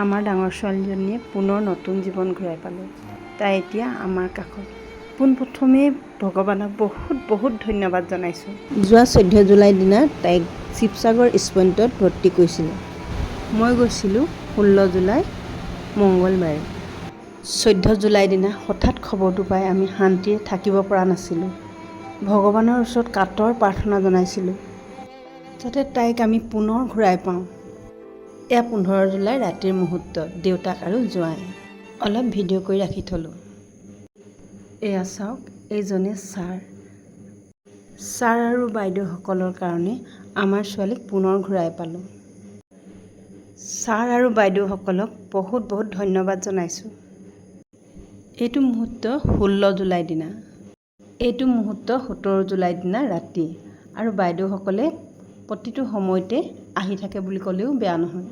আমাৰ ডাঙৰ ছোৱালীজনীয়ে পুনৰ নতুন জীৱন ঘূৰাই পালে। তাই এতিয়া আমাৰ কাষত। পোনপ্ৰথমেই ভগৱানক বহুত বহুত ধন্যবাদ জনাইছোঁ। যোৱা 14 জুলাইৰ দিনা তাইক শিৱসাগৰ ইষ্ট পইণ্টত ভৰ্তি কৰিছিলে। মই গৈছিলোঁ 16 জুলাই মঙলবাৰে। 14 জুলাইৰ দিনা হঠাৎ খবৰটো পাই আমি শান্তিৰে থাকিব পৰা নাছিলোঁ। ভগৱানৰ ওচৰত কাতৰ প্ৰাৰ্থনা জনাইছিলোঁ যাতে তাইক আমি পুনৰ ঘূৰাই পাওঁ। এয়া 15 জুলাই ৰাতিৰ মুহূৰ্ত। দেউতাক আৰু জোঁৱাই। অলপ ভিডিঅ' কৰি ৰাখি থলোঁ। এয়া চাওক, এইজনে ছাৰ আৰু বাইদেউসকলৰ কাৰণে আমাৰ ছোৱালীক পুনৰ ঘূৰাই পালোঁ। ছাৰ আৰু বাইদেউসকলক বহুত বহুত ধন্যবাদ জনাইছোঁ। এইটো মুহূৰ্ত 16 জুলাইৰ দিনা। এইটো মুহূৰ্ত 17 জুলাইৰ দিনা ৰাতি। আৰু বাইদেউসকলে প্ৰতিটো সময়তে আহি থাকে বুলি ক'লেও বেয়া নহয়।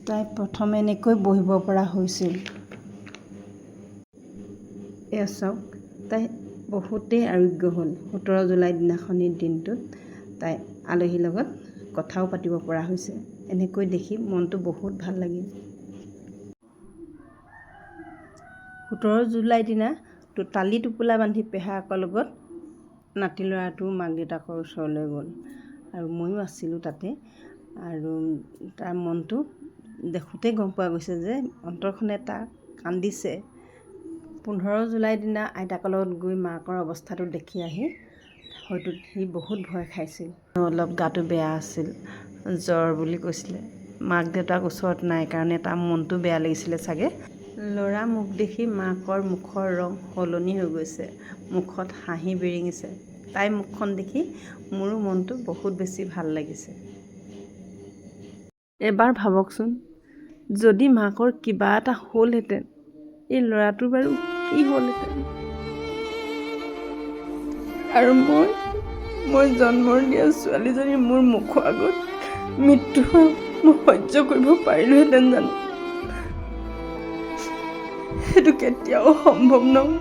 তাই প্ৰথমে এনেকৈ বহিব পৰা হৈছিল। এয়া চাওক, তাই বহুতেই আৰোগ্য হ'ল। 17 জুলাইৰ দিনাখনিৰ দিনটোত তাই আলহীৰ লগত কথাও পাতিব পৰা হৈছে। এনেকৈ দেখি মনটো বহুত ভাল লাগিল। 17 জুলাইৰ দিনা টালি টোপোলা বান্ধি পেহাকৰ লগত নাতি ল'ৰাটো মাক দেউতাকৰ ওচৰলৈ গ'ল আৰু ময়ো আছিলোঁ তাতে। আৰু তাৰ মনটো দেখোঁতে গম পোৱা গৈছে যে অন্তৰখনে তাৰ কান্দিছে। 15 জুলাইৰ দিনা আইতাকৰ লগত গৈ মাকৰ অৱস্থাটো দেখি আহি হয়তো সি বহুত ভয় খাইছিল। অলপ গাটো বেয়া আছিল, জ্বৰ বুলি কৈছিলে। মাক দেউতাক ওচৰত নাই কাৰণে তাৰ মনটো বেয়া লাগিছিলে চাগে। ল'ৰা মুখ দেখি মাকৰ মুখৰ ৰং সলনি হৈ গৈছে। মুখত হাঁহি বিৰিঙিছে। তাইৰ মুখখন দেখি মোৰো মনটো বহুত বেছি ভাল লাগিছে। এবাৰ ভাবকচোন, যদি মাকৰ কিবা এটা হ'লহেঁতেন, এই ল'ৰাটোৰ বাৰু কি হ'লহেঁতেন? আৰু মই জন্মৰ দিয়া ছোৱালীজনী মোৰ মুখৰ আগত মৃত্যু হোৱা মই সহ্য কৰিব পাৰিলোহেঁতেন জানো? সেইটো কেতিয়াও সম্ভৱ নহয়।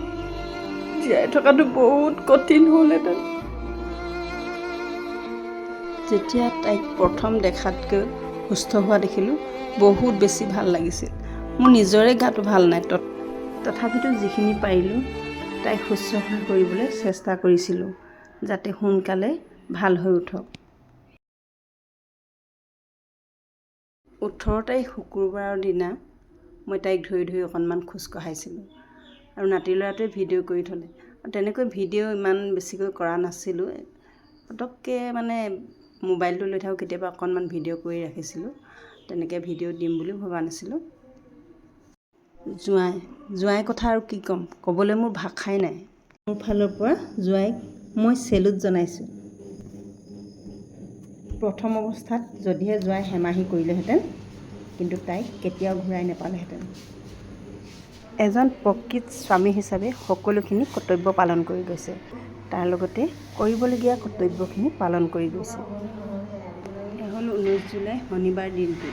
জীয়াই থকাটো বহুত কঠিন হ'লহেঁতেন। যেতিয়া তাইক প্ৰথম দেখাতকৈ সুস্থ হোৱা দেখিলোঁ, বহুত বেছি ভাল লাগিছিল। মোৰ নিজৰে গাটো ভাল নাই, তথাপিতো যিখিনি পাৰিলোঁ তাইক শুশ্ৰূষা কৰিবলৈ চেষ্টা কৰিছিলোঁ যাতে সোনকালে ভাল হৈ উঠক। 18 তাৰিখ শুক্ৰবাৰৰ দিনা মই তাইক ধৰি ধৰি অকণমান খোজ কঢ়াইছিলোঁ আৰু নাতি ল'ৰাটোৱে ভিডিঅ' কৰি থ'লে। তেনেকৈ ভিডিঅ' ইমান বেছিকৈ কৰা নাছিলোঁ। পটককৈ মানে মোবাইলটো লৈ থাকোঁ, কেতিয়াবা অকণমান ভিডিঅ' কৰি ৰাখিছিলোঁ। তেনেকৈ ভিডিঅ' দিম বুলিও ভবা নাছিলোঁ। জোঁৱাইৰ কথা আৰু কি ক'ম, ক'বলৈ মোৰ ভাষাই নাই। মোৰ ফালৰ পৰা জোঁৱাইক মই চেলুট জনাইছোঁ। প্ৰথম অৱস্থাত যদিহে জোঁৱাই হেমাহি কৰিলেহেঁতেন, কিন্তু তাইক কেতিয়াও ঘূৰাই নাপালেহেঁতেন। এজন প্ৰকৃত স্বামী হিচাপে সকলোখিনি কৰ্তব্য পালন কৰি গৈছে। তাৰ লগতে কৰিবলগীয়া কৰ্তব্যখিনি পালন কৰি গৈছে। এয়া হ'ল 19 জুলাই শনিবাৰ দিনটো।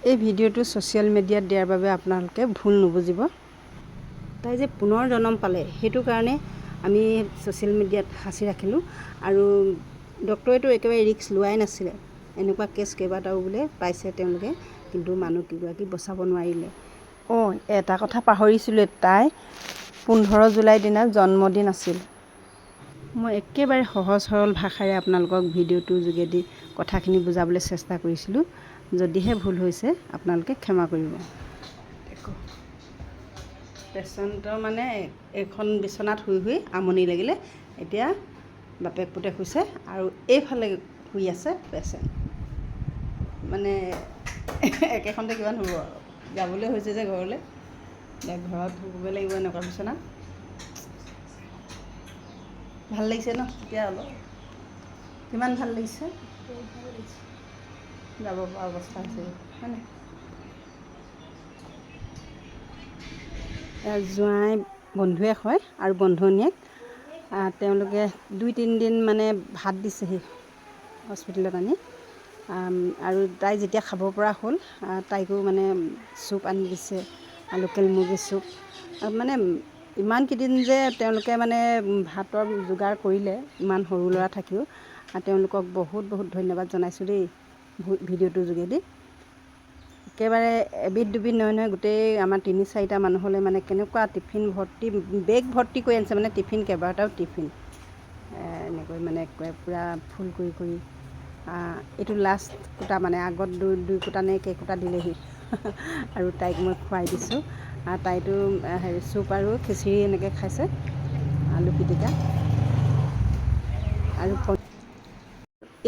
এই ভিডিঅ'টো ছ'চিয়েল মিডিয়াত দিয়াৰ বাবে আপোনালোকে ভুল নুবুজিব। তাই যে পুনৰ জন্ম পালে, সেইটো কাৰণে আমি ছ'চিয়েল মিডিয়াত সাঁচি ৰাখিলোঁ। আৰু ডক্তৰেতো একেবাৰে ৰিস্ক লোৱাই নাছিলে। এনেকুৱা কেছ কেইবাটাও বোলে পাইছে তেওঁলোকে, কিন্তু মানুহ কেইগৰাকী বচাব নোৱাৰিলে। এটা কথা পাহৰিছিলোঁ, তাই 15 জুলাইৰ দিনা জন্মদিন আছিল। মই একেবাৰে সহজ সৰল ভাষাৰে আপোনালোকক ভিডিঅ'টোৰ যোগেদি কথাখিনি বুজাবলৈ চেষ্টা কৰিছিলোঁ। যদিহে ভুল হৈছে আপোনালোকে ক্ষমা কৰিব। পেচেণ্টৰ মানে এখন বিচনাত শুই আমনি লাগিলে। এতিয়া বাপেক পুতেক শুইছে আৰু এইফালে শুই আছে পেচেণ্ট। মানে একেখনতে কিমান হ'ব আৰু, যাবলৈ হৈছে যে ঘৰলৈ। ঘৰত শুবগৈ লাগিব এনেকুৱা বিচনাত। ভাল লাগিছে ন? এতিয়া অলপ কিমান ভাল লাগিছে? যাব পৰা অৱস্থা হৈছে হয়নে? জোঁৱাই বন্ধুৱে হয় আৰু বন্ধনীয়েক। তেওঁলোকে 2-3 দিন মানে ভাত দিছেহি হস্পিটেলত আনি। আৰু তাই যেতিয়া খাব পৰা হ'ল, তাইকো মানে চুপ আনি দিছে, লোকেল মুৰ্গীৰ চুপ। মানে ইমানকেইদিন যে তেওঁলোকে মানে ভাতৰ যোগাৰ কৰিলে, ইমান সৰু ল'ৰা থাকিও। তেওঁলোকক বহুত বহুত ধন্যবাদ জনাইছোঁ দেই ভিডিঅ'টোৰ যোগেদি। একেবাৰে এবিধ দুবিধ নহয় গোটেই আমাৰ 3-4টা মানুহ হ'লে মানে কেনেকুৱা টিফিন ভৰ্তি বেগ ভৰ্তি কৰি আনিছে মানে টিফিন কেইবাটাও টিফিন এনেকৈ মানে পূৰা ফুল কৰি এইটো লাষ্ট কোটা মানে আগত দুই কোটা নে কেইকোটা দিলেহি আৰু তাইক মই খুৱাই দিছোঁ আৰু তাইতো হেৰি চুপ আৰু খিচিৰি এনেকৈ খাইছে আলু পিটিকা আৰু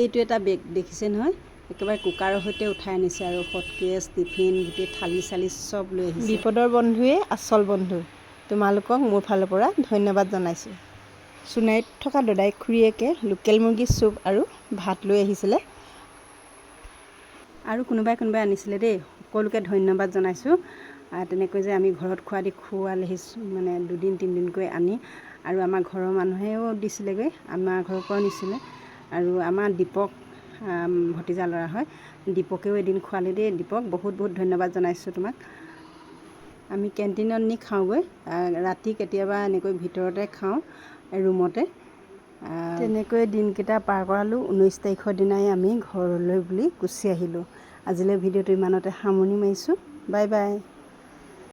এইটো এটা বেগ দেখিছে নহয় একেবাৰে কুকাৰৰ সৈতে উঠাই আনিছে আৰু হটকেছ টিফিন গোটেই থালি চালি চব লৈ আহিছে। বিপদৰ বন্ধুৱে আচল বন্ধু। তোমালোকক মোৰ ফালৰ পৰা ধন্যবাদ জনাইছোঁ। সোণাৰীত থকা দদাই খুৰীয়েকে লোকেল মুৰ্গী চুপ আৰু ভাত লৈ আহিছিলে আৰু কোনোবাই আনিছিলে দেই। সকলোকে ধন্যবাদ জনাইছোঁ। তেনেকৈ যে আমি ঘৰত খোৱালেহি মানে 2-3 দিনকৈ আনি আৰু আমাৰ ঘৰৰ মানুহেও দিছিলেগৈ, আমাৰ ঘৰৰ পৰাও নিছিলে আৰু আমাৰ দীপক ভতিজা ল'ৰা হয়, দীপকেও এদিন খোৱালে দেই। দীপক বহুত ধন্যবাদ জনাইছোঁ তোমাক। আমি কেণ্টিনত নি খাওঁগৈ, ৰাতি কেতিয়াবা এনেকৈ ভিতৰতে খাওঁ ৰুমতে। তেনেকৈ দিনকেইটা পাৰ কৰালোঁ। 19 তাৰিখৰ দিনাই আমি ঘৰলৈ বুলি গুচি আহিলোঁ। আজিলৈ ভিডিঅ'টো ইমানতে সামৰণি মাৰিছোঁ। Bye bye.